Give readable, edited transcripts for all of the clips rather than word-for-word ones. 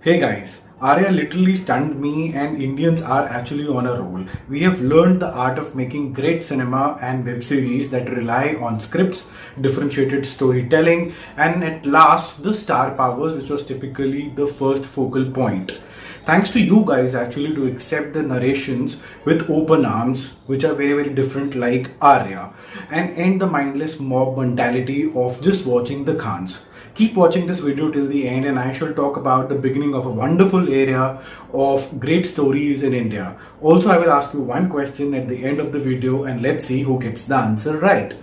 Hey guys, Arya literally stunned me and Indians are actually on a roll. We have learned the art of making great cinema and web series that rely on scripts, differentiated storytelling, and at last the star powers, which was typically the first focal point. Thanks to you guys actually to accept the narrations with open arms, which are very different like Arya, and end the mindless mob mentality of just watching the Khans. Keep watching this video till the end and I shall talk about the beginning of a wonderful area of great stories in India. Also, I will ask you one question at the end of the video and let's see who gets the answer right.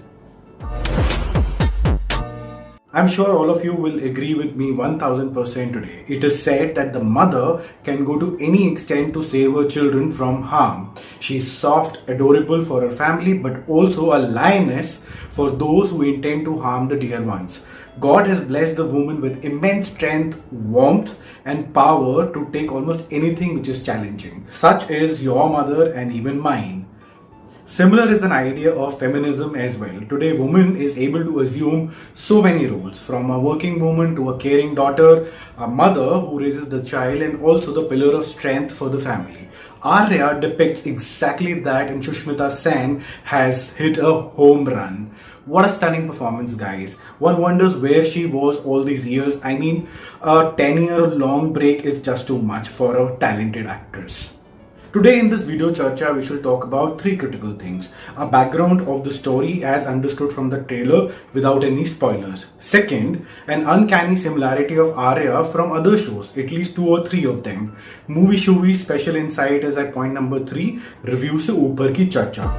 I'm sure all of you will agree with me 1000% today. It is said that the mother can go to any extent to save her children from harm. She's soft, adorable for her family, but also a lioness for those who intend to harm the dear ones. God has blessed the woman with immense strength, warmth, and power to take almost anything which is challenging. Such is your mother and even mine. Similar is an idea of feminism as well. Today, woman is able to assume so many roles, from a working woman to a caring daughter, a mother who raises the child, and also the pillar of strength for the family. Aarya depicts exactly that, and Sushmita Sen has hit a home run. What a stunning performance, guys. One wonders where she was all these years. I mean, a 10-year long break is just too much for a talented actress. Today in this video Charcha, we shall talk about three critical things. A background of the story as understood from the trailer without any spoilers. Second, an uncanny similarity of Arya from other shows, at least 2 or 3 of them. Movie Shuvie special insight is at point number 3, review se upar ki charcha.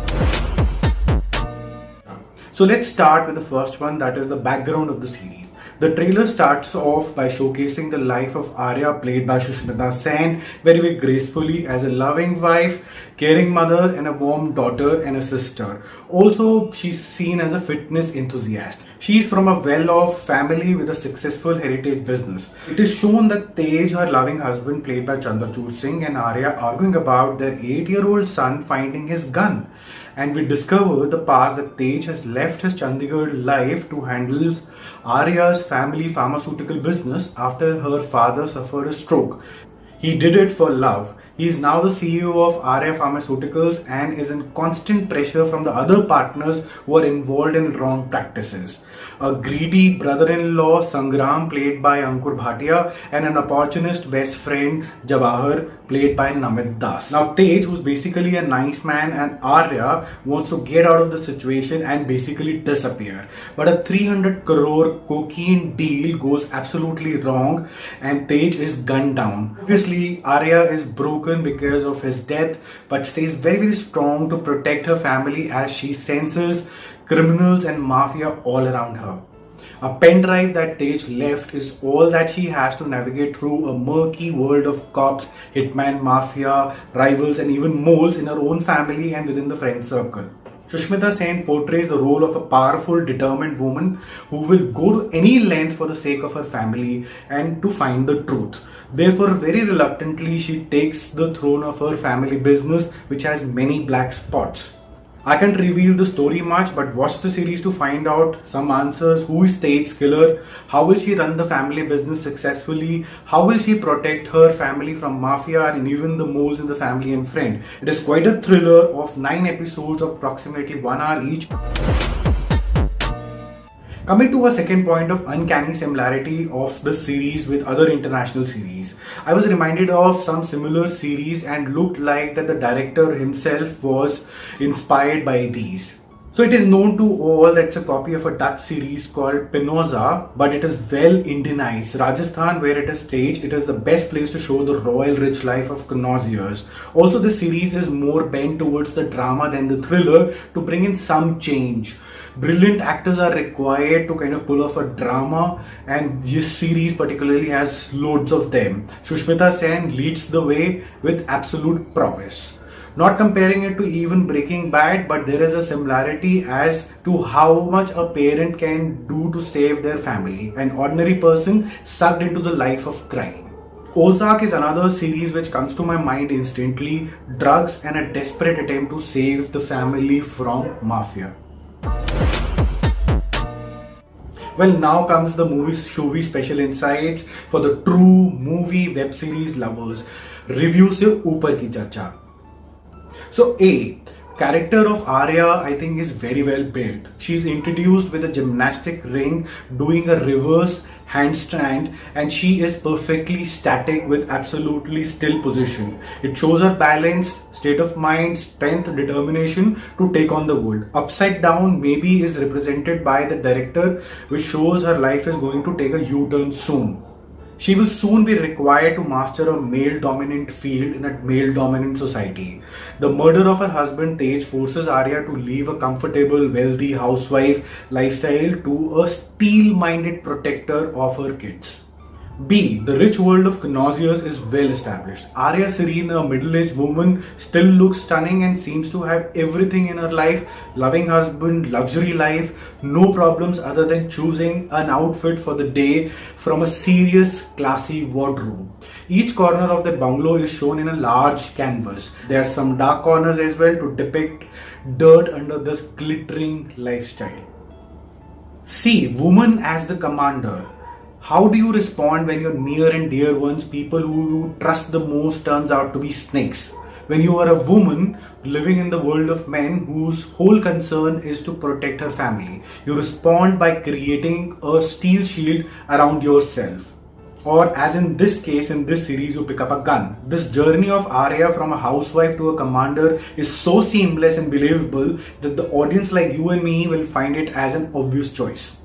So let's start with the first one, that is the background of the series. The trailer starts off by showcasing the life of Arya, played by Sushmita Sen, very gracefully as a loving wife, caring mother, and a warm daughter and a sister. Also, she's seen as a fitness enthusiast. She's from a well-off family with a successful heritage business. It is shown that Tej, her loving husband, played by Chandrachud Singh, and Arya arguing about their 8-year-old son finding his gun. And we discover the past that Tej has left his Chandigarh life to handle Arya's family pharmaceutical business after her father suffered a stroke. He did it for love. He is now the CEO of Arya Pharmaceuticals and is in constant pressure from the other partners who are involved in wrong practices. A greedy brother-in-law, Sangram, played by Ankur Bhatia, and an opportunist best friend, Jawahar, played by Namit Das. Now Tej, who's basically a nice man, and Arya wants to get out of the situation and basically disappear. But a 300 crore cocaine deal goes absolutely wrong and Tej is gunned down. Obviously, Arya is broken because of his death, but stays very strong to protect her family as she senses criminals and mafia all around her. A pen drive that Tej left is all that she has to navigate through a murky world of cops, hitman, mafia, rivals, and even moles in her own family and within the friend circle. Sushmita Sen portrays the role of a powerful, determined woman who will go to any length for the sake of her family and to find the truth. Therefore, very reluctantly, she takes the throne of her family business, which has many black spots. I can't reveal the story much, but watch the series to find out some answers. Who is Tej's killer? How will she run the family business successfully? How will she protect her family from mafia and even the moles in the family and friend? It is quite a thriller of 9 episodes of approximately 1 hour each. Coming to a second point of uncanny similarity of the series with other international series. I was reminded of some similar series and looked like that the director himself was inspired by these. So it is known to all that it's a copy of a Dutch series called Pinoza, but it is well Indianized. Rajasthan, where it is staged, it is the best place to show the royal rich life of connoisseurs. Also, this series is more bent towards the drama than the thriller to bring in some change. Brilliant actors are required to kind of pull off a drama, and this series particularly has loads of them. Sushmita Sen leads the way with absolute prowess. Not comparing it to even Breaking Bad, but there is a similarity as to how much a parent can do to save their family. An ordinary person sucked into the life of crime. Ozark is another series which comes to my mind instantly. Drugs and a desperate attempt to save the family from mafia. Well, now comes the movie Shuvie special insights for the true movie web series lovers. Review से ऊपर की चर्चा. So A, character of Aarya I think is very well built. She's introduced with a gymnastic ring doing a reverse handstand and she is perfectly static with absolutely still position. It shows her balanced state of mind, strength, determination to take on the world. Upside down maybe is represented by the director, which shows her life is going to take a U-turn soon. She will soon be required to master a male-dominant field in a male-dominant society. The murder of her husband Tej forces Aarya to leave a comfortable, wealthy housewife lifestyle to a steel-minded protector of her kids. B. The rich world of Canossius is well established. Arya Serene, a middle-aged woman, still looks stunning and seems to have everything in her life. Loving husband, luxury life, no problems other than choosing an outfit for the day from a serious, classy wardrobe. Each corner of the bungalow is shown in a large canvas. There are some dark corners as well to depict dirt under this glittering lifestyle. C. Woman as the commander. How do you respond when your near and dear ones, people who you trust the most, turns out to be snakes? When you are a woman living in the world of men whose whole concern is to protect her family, you respond by creating a steel shield around yourself. Or as in this case, in this series, you pick up a gun. This journey of Aarya from a housewife to a commander is so seamless and believable that the audience like you and me will find it as an obvious choice.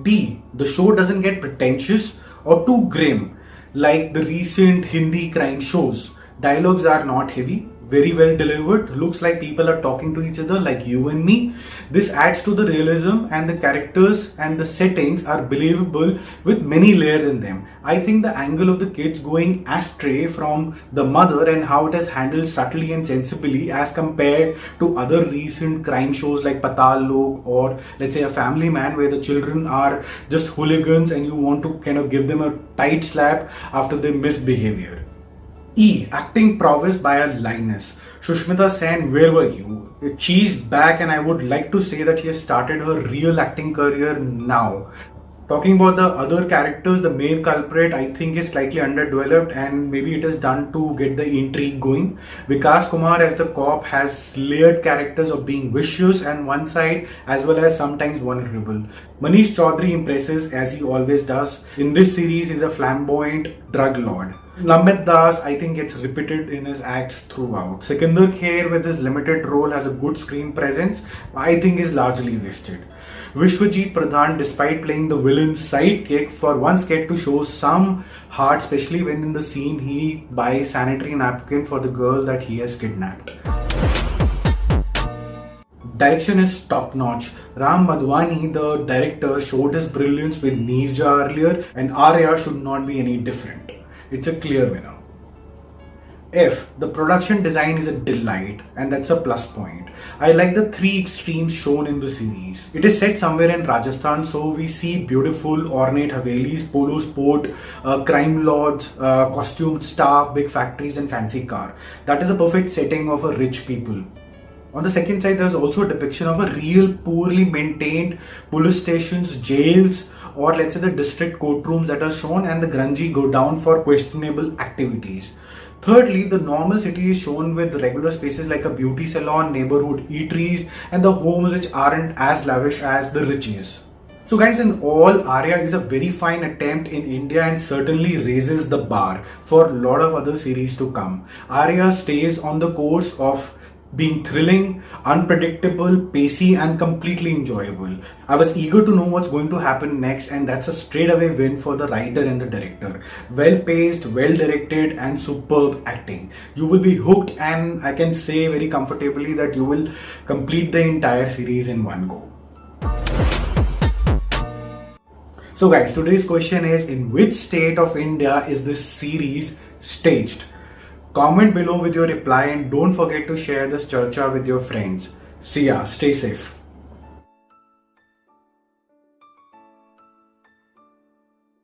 D. The show doesn't get pretentious or too grim like the recent Hindi crime shows. Dialogues are not heavy, very well delivered, looks like people are talking to each other like you and me. This adds to the realism and the characters and the settings are believable with many layers in them. I think the angle of the kids going astray from the mother and how it is handled subtly and sensibly as compared to other recent crime shows like Patal Lok or let's say a Family Man, where the children are just hooligans and you want to kind of give them a tight slap after their misbehavior. E. Acting prowess by a lioness. Sushmita Sen, where were you? She's back and I would like to say that she has started her real acting career now. Talking about the other characters, the main culprit I think is slightly underdeveloped and maybe it is done to get the intrigue going. Vikas Kumar as the cop has layered characters of being vicious on one side as well as sometimes vulnerable. Manish Chaudhary impresses as he always does. In this series, he's a flamboyant drug lord. Namit Das, I think, gets repeated in his acts throughout. Sikandar Kher, with his limited role, has a good screen presence. I think is largely wasted. Vishwajit Pradhan, despite playing the villain's sidekick, for once get to show some heart, especially when in the scene he buys sanitary napkin for the girl that he has kidnapped. Direction is top notch. Ram Madhwani, the director, showed his brilliance with Neerja earlier, and Arya should not be any different. It's a clear winner. F. The production design is a delight and that's a plus point. I like the three extremes shown in the series. It is set somewhere in Rajasthan, so we see beautiful ornate havelis, polo sport, crime lords, costumed staff, big factories and fancy car. That is a perfect setting of a rich people. On the second side, there is also a depiction of a real poorly maintained police stations, jails, or let's say the district courtrooms that are shown, and the grungy go down for questionable activities. Thirdly, the normal city is shown with regular spaces like a beauty salon, neighborhood eateries, and the homes which aren't as lavish as the riches. So guys, in all, Arya is a very fine attempt in India and certainly raises the bar for a lot of other series to come. Arya stays on the course of being thrilling, unpredictable, pacey and completely enjoyable. I was eager to know what's going to happen next, and that's a straight away win for the writer and the director. Well paced, well directed and superb acting. You will be hooked, and I can say very comfortably that you will complete the entire series in one go. So guys, today's question is, in which state of India is this series staged? Comment below with your reply and don't forget to share this charcha with your friends. See ya, stay safe.